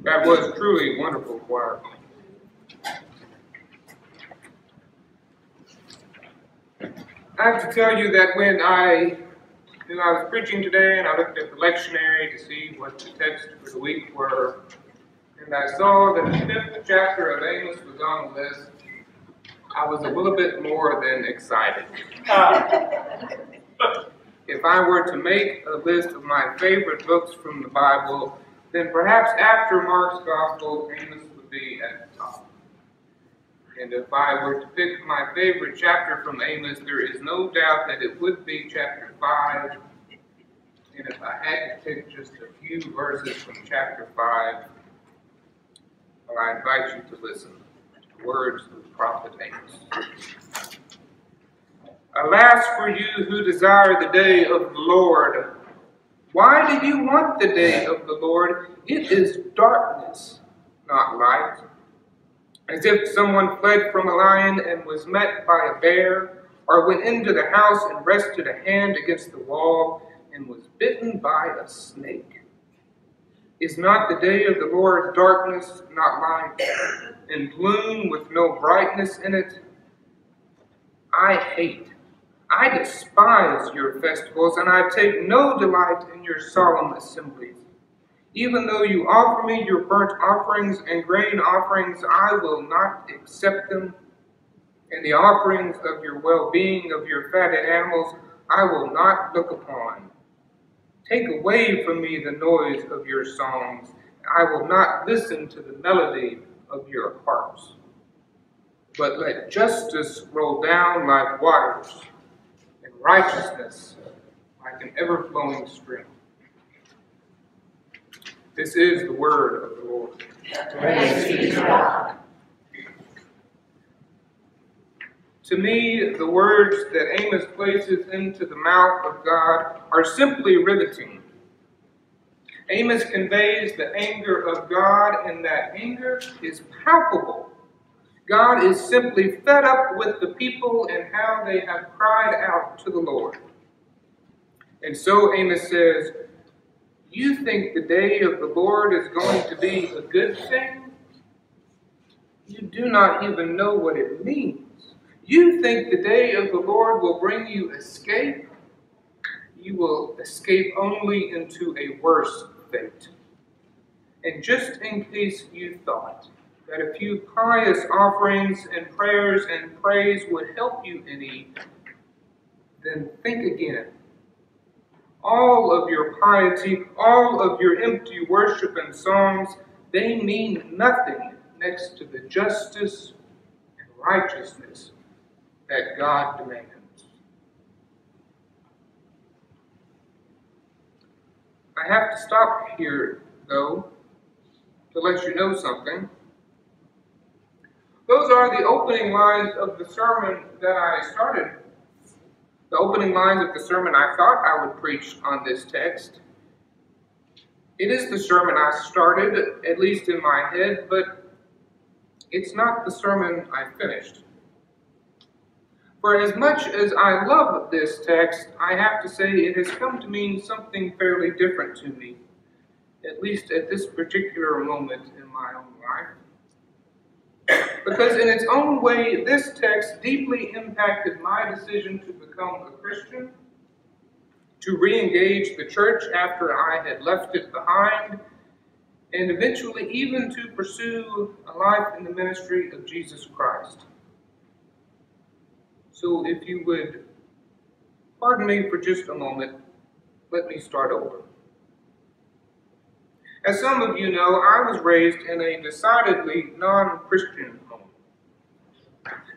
That was truly wonderful choir. I have to tell you that when I was preaching today and I looked at the lectionary to see what the text for the week were, and I saw that the 5th chapter of Amos was on the list, I was a little bit more than excited. If I were to make a list of my favorite books from the Bible, then perhaps after Mark's Gospel, Amos would be at the top. And if I were to pick my favorite chapter from Amos, there is no doubt that it would be chapter 5. And if I had to pick just a few verses from chapter 5, well, I invite you to listen to the words of the prophet Amos. Alas for you who desire the day of the Lord. Why do you want the day of the Lord? It is darkness, not light. As if someone fled from a lion and was met by a bear, or went into the house and rested a hand against the wall and was bitten by a snake. Is not the day of the Lord darkness, not light, and gloom with no brightness in it? I despise your festivals, and I take no delight in your solemn assemblies. Even though you offer me your burnt offerings and grain offerings, I will not accept them. And the offerings of your well-being, of your fatted animals, I will not look upon. Take away from me the noise of your songs. I will not listen to the melody of your harps. But let justice roll down like waters, and righteousness like an ever-flowing stream. This is the word of the Lord. Praise be to God. To me, the words that Amos places into the mouth of God are simply riveting. Amos conveys the anger of God, and that anger is palpable. God is simply fed up with the people and how they have cried out to the Lord. And so Amos says, you think the day of the Lord is going to be a good thing? You do not even know what it means. You think the day of the Lord will bring you escape? You will escape only into a worse fate. And just in case you thought that a few pious offerings and prayers and praise would help you any, then think again. All of your piety, all of your empty worship and songs, they mean nothing next to the justice and righteousness that God demands. I have to stop here, though, to let you know something. Those are the opening lines of the sermon that I started. The opening lines of the sermon I thought I would preach on this text. It is the sermon I started, at least in my head, but it's not the sermon I finished. For as much as I love this text, I have to say it has come to mean something fairly different to me, at least at this particular moment in my own life. Because in its own way, this text deeply impacted my decision to become a Christian, to re-engage the church after I had left it behind, and eventually even to pursue a life in the ministry of Jesus Christ. So if you would pardon me for just a moment, let me start over. As some of you know, I was raised in a decidedly non-Christian home.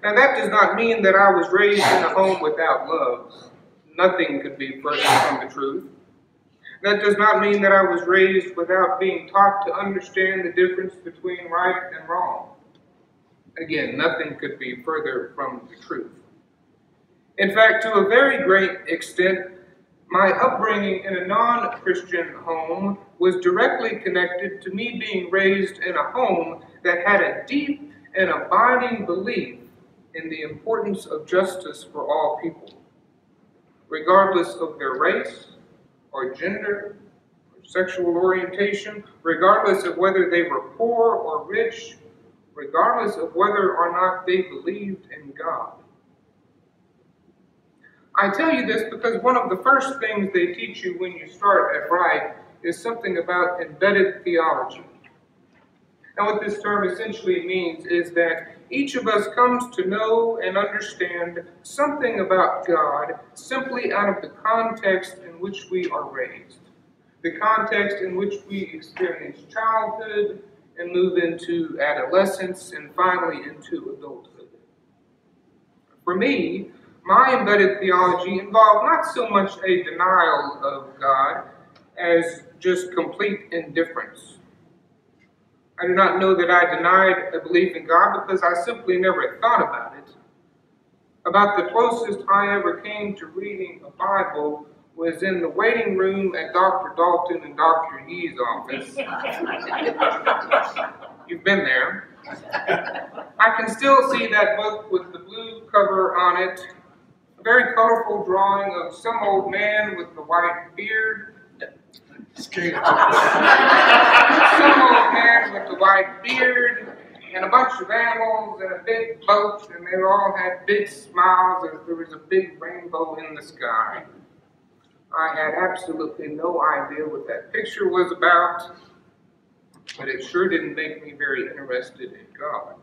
Now that does not mean that I was raised in a home without love. Nothing could be further from the truth. That does not mean that I was raised without being taught to understand the difference between right and wrong. Again, nothing could be further from the truth. In fact, to a very great extent, my upbringing in a non-Christian home was directly connected to me being raised in a home that had a deep and abiding belief in the importance of justice for all people, regardless of their race or gender or sexual orientation, regardless of whether they were poor or rich, regardless of whether or not they believed in God. I tell you this because one of the first things they teach you when you start at Bride is something about embedded theology. And what this term essentially means is that each of us comes to know and understand something about God simply out of the context in which we are raised, the context in which we experience childhood and move into adolescence and finally into adulthood. For me, my embedded theology involved not so much a denial of God as just complete indifference. I do not know that I denied a belief in God because I simply never thought about it. About the closest I ever came to reading a Bible was in the waiting room at Dr. Dalton and Dr. Yee's office. You've been there. I can still see that book with the blue cover on it, a very colorful drawing of some old man with the white beard. Some old man with a white beard and a bunch of animals and a big boat, and they all had big smiles as there was a big rainbow in the sky. I had absolutely no idea what that picture was about, but it sure didn't make me very interested in God.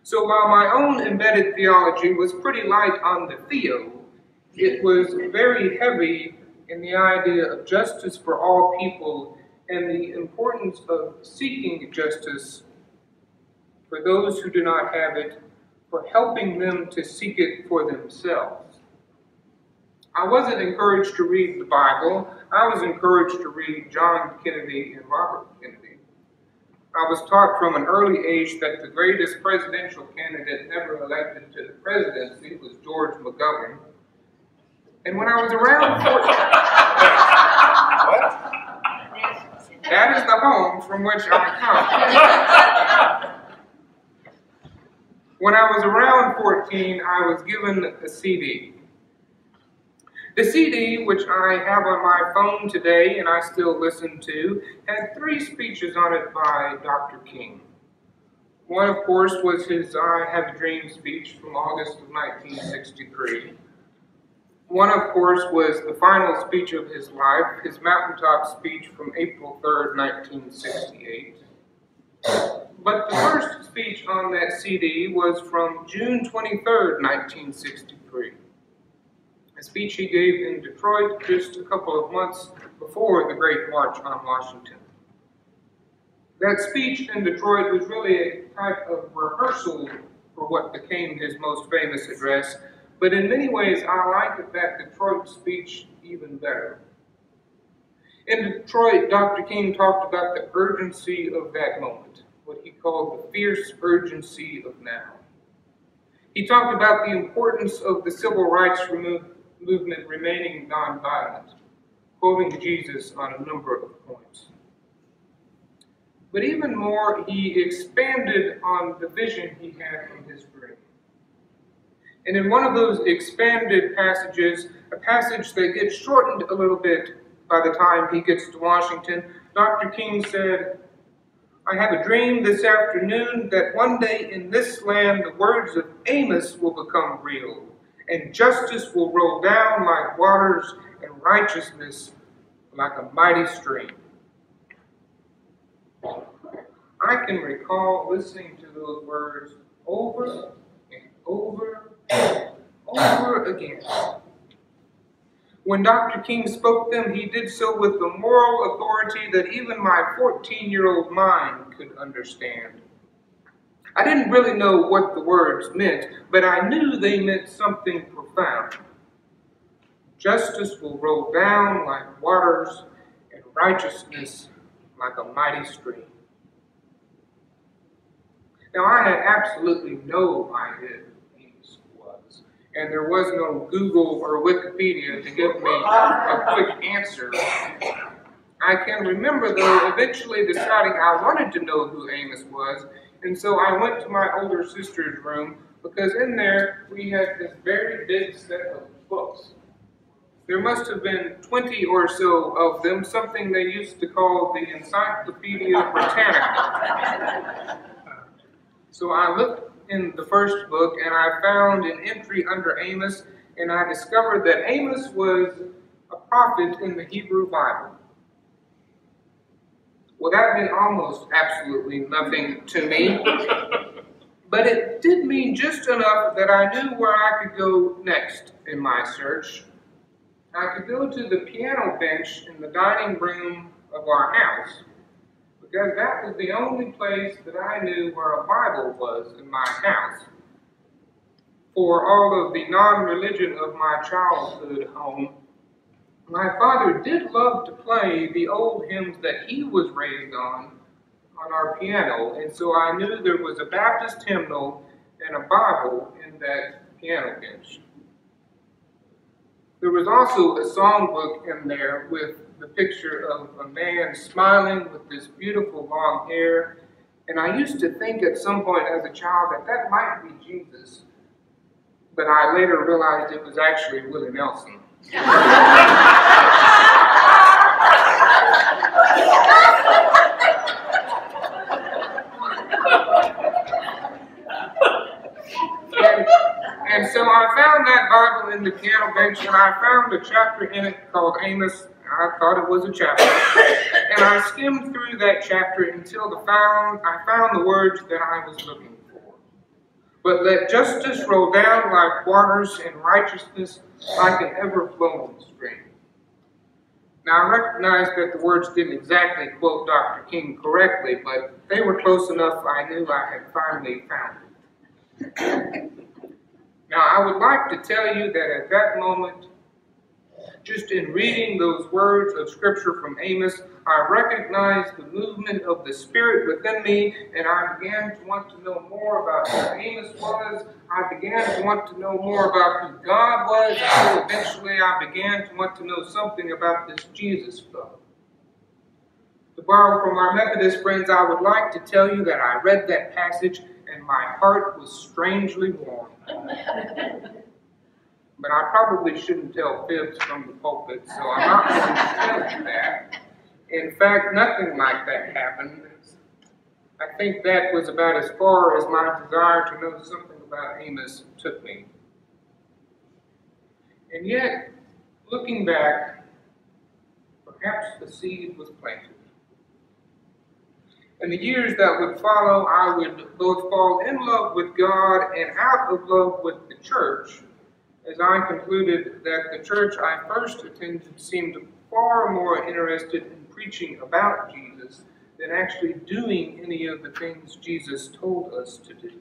So while my own embedded theology was pretty light on the theo, it was very heavy in the idea of justice for all people and the importance of seeking justice for those who do not have it, for helping them to seek it for themselves. I wasn't encouraged to read the Bible. I was encouraged to read John Kennedy and Robert Kennedy. I was taught from an early age that the greatest presidential candidate ever elected to the presidency was George McGovern. And when I was around 14... That is the home from which I come. When I was around 14, I was given a CD. The CD, which I have on my phone today and I still listen to, had 3 speeches on it by Dr. King. One, of course, was his I Have a Dream speech from August of 1963. One, of course, was the final speech of his life, his mountaintop speech from April 3rd, 1968. But the first speech on that CD was from June 23rd, 1963. A speech he gave in Detroit just a couple of months before the Great March on Washington. That speech in Detroit was really a type of rehearsal for what became his most famous address, but in many ways I liked that Detroit speech even better. In Detroit, Dr. King talked about the urgency of that moment, what he called the fierce urgency of now. He talked about the importance of the civil rights movement remaining nonviolent, quoting Jesus on a number of points. But even more, he expanded on the vision he had from his dream. And in one of those expanded passages, a passage that gets shortened a little bit by the time he gets to Washington, Dr. King said, "I have a dream this afternoon that one day in this land the words of Amos will become real, and justice will roll down like waters and righteousness like a mighty stream." I can recall listening to those words over and over and over again. When Dr. King spoke them, he did so with the moral authority that even my 14-year-old mind could understand. I didn't really know what the words meant, but I knew they meant something profound. Justice will roll down like waters, and righteousness like a mighty stream. Now, I had absolutely no idea who Amos was, and there was no Google or Wikipedia to give me a quick answer. I can remember, though, eventually deciding I wanted to know who Amos was, and so I went to my older sister's room, because in there we had this very big set of books. There must have been 20 or so of them, something they used to call the Encyclopedia Britannica. So I looked in the first book and I found an entry under Amos, and I discovered that Amos was a prophet in the Hebrew Bible. Well, that meant almost absolutely nothing to me, but it did mean just enough that I knew where I could go next in my search. I could go to the piano bench in the dining room of our house, because that was the only place that I knew where a Bible was in my house. For all of the non-religion of my childhood home, my father did love to play the old hymns that he was raised on our piano, and so I knew there was a Baptist hymnal and a Bible in that piano bench. There was also a songbook in there with the picture of a man smiling with this beautiful long hair, and I used to think at some point as a child that that might be Jesus, but I later realized it was actually Willie Nelson. And so I found that Bible in the piano bench, and I found a chapter in it called Amos. I thought it was a chapter. And I skimmed through that chapter until I found the words that I was looking for. But let justice roll down like waters, and righteousness like an ever-flowing stream. Now, I recognize that the words didn't exactly quote Dr. King correctly, but they were close enough I knew I had finally found it. Now, I would like to tell you that at that moment, just in reading those words of Scripture from Amos, I recognized the movement of the Spirit within me, and I began to want to know more about who Amos was. I began to want to know more about who God was, until eventually I began to want to know something about this Jesus fellow. To borrow from our Methodist friends, I would like to tell you that I read that passage and my heart was strangely warm. But I probably shouldn't tell fibs from the pulpit, so I'm not going to tell you that. In fact, nothing like that happened. I think that was about as far as my desire to know something about Amos took me. And yet, looking back, perhaps the seed was planted. In the years that would follow, I would both fall in love with God and out of love with the church, as I concluded that the church I first attended seemed far more interested in preaching about Jesus than actually doing any of the things Jesus told us to do.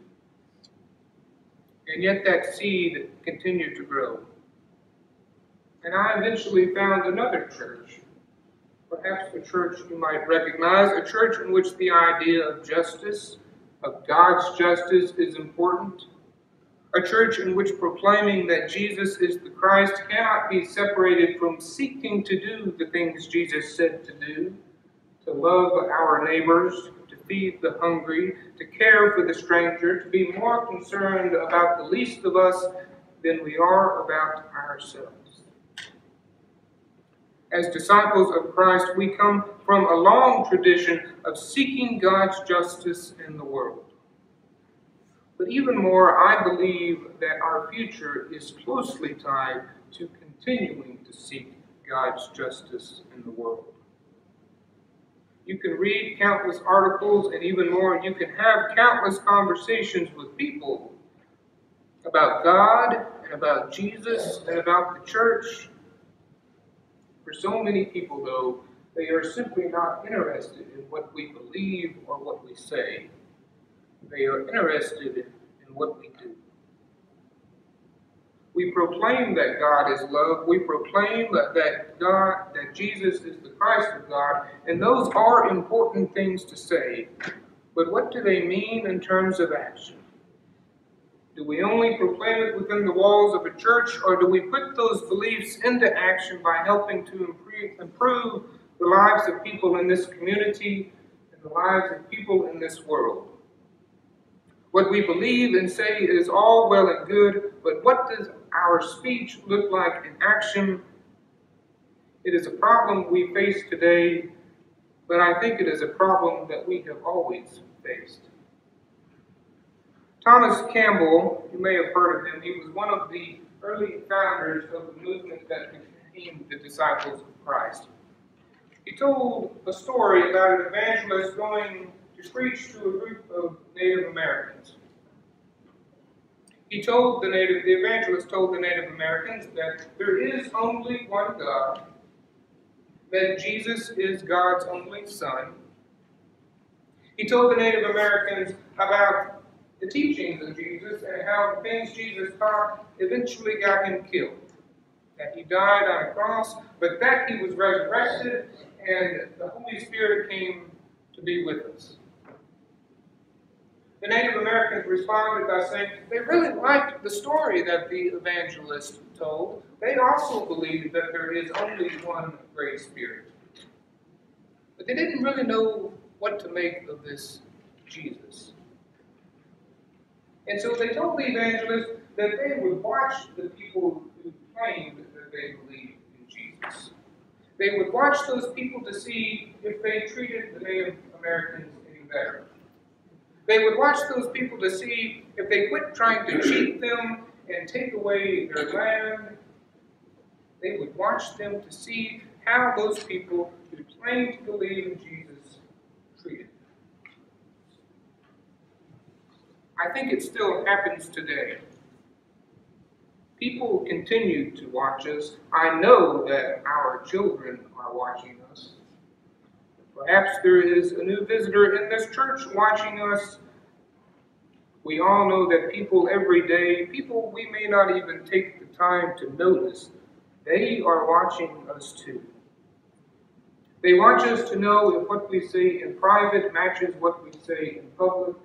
And yet that seed continued to grow. And I eventually found another church, perhaps a church you might recognize, a church in which the idea of justice, of God's justice, is important. A church in which proclaiming that Jesus is the Christ cannot be separated from seeking to do the things Jesus said to do, to love our neighbors, to feed the hungry, to care for the stranger, to be more concerned about the least of us than we are about ourselves. As disciples of Christ, we come from a long tradition of seeking God's justice in the world. But even more, I believe that our future is closely tied to continuing to seek God's justice in the world. You can read countless articles, and even more, you can have countless conversations with people about God and about Jesus and about the church. For so many people, though, they are simply not interested in what we believe or what we say. They are interested in what we do. We proclaim that God is love. We proclaim that Jesus is the Christ of God, and those are important things to say. But what do they mean in terms of action? Do we only proclaim it within the walls of a church, or do we put those beliefs into action by helping to improve the lives of people in this community and the lives of people in this world? What we believe and say is all well and good, but what does our speech look like in action It is a problem we face today, but I think it is a problem that we have always faced. Thomas Campbell, you may have heard of him, he was one of the early founders of the movement that became the Disciples of Christ. He told a story about an evangelist going to preach to a group of Native Americans. The evangelist told the Native Americans that there is only one God, that Jesus is God's only Son. He told the Native Americans about the teachings of Jesus and how the things Jesus taught eventually got him killed. That he died on a cross, but that he was resurrected and the Holy Spirit came to be with us. The Native Americans responded by saying they really liked the story that the evangelist told. They also believed that there is only one Great Spirit. But they didn't really know what to make of this Jesus. And so they told the evangelist that they would watch the people who claimed that they believed in Jesus. They would watch those people to see if they treated the Native Americans any better. They would watch those people to see if they quit trying to cheat them and take away their land. They would watch them to see how those people who claimed to believe in Jesus treated them. I think it still happens today. People continue to watch us. I know that our children are watching us. Perhaps there is a new visitor in this church watching us. We all know that people every day, people we may not even take the time to notice, they are watching us too. They watch us to know if what we say in private matches what we say in public.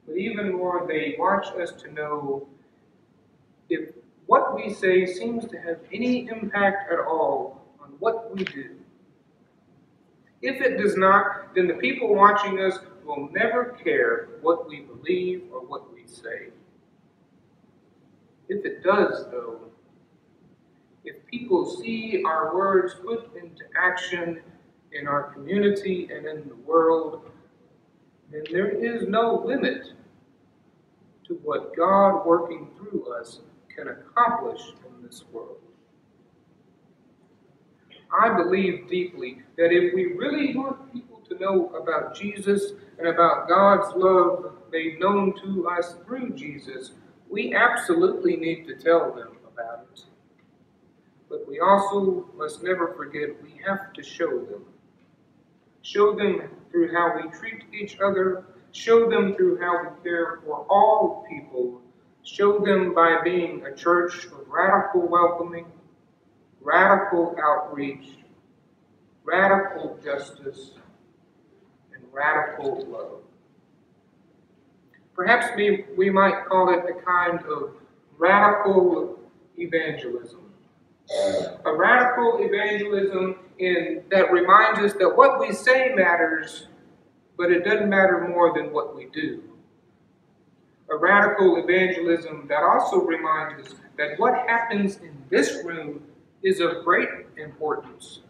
But even more, they watch us to know if what we say seems to have any impact at all on what we do. If it does not, then the people watching us will never care what we believe or what we say. If it does, though, if people see our words put into action in our community and in the world, then there is no limit to what God working through us can accomplish in this world. I believe deeply that if we really want people to know about Jesus and about God's love made known to us through Jesus, we absolutely need to tell them about it. But we also must never forget we have to show them. Show them through how we treat each other. Show them through how we care for all people. Show them by being a church of radical welcoming, radical outreach, radical justice, and radical love. Perhaps we might call it a kind of radical evangelism. A radical evangelism that reminds us that what we say matters, but it doesn't matter more than what we do. A radical evangelism that also reminds us that what happens in this room is of great importance,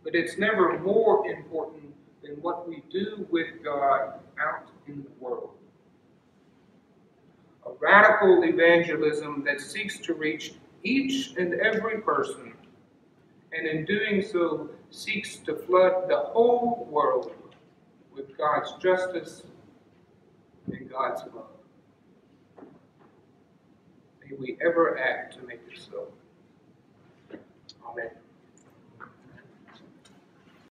but it's never more important than what we do with God out in the world. A radical evangelism that seeks to reach each and every person, and in doing so seeks to flood the whole world with God's justice and God's love. May we ever act to make it so. Amen.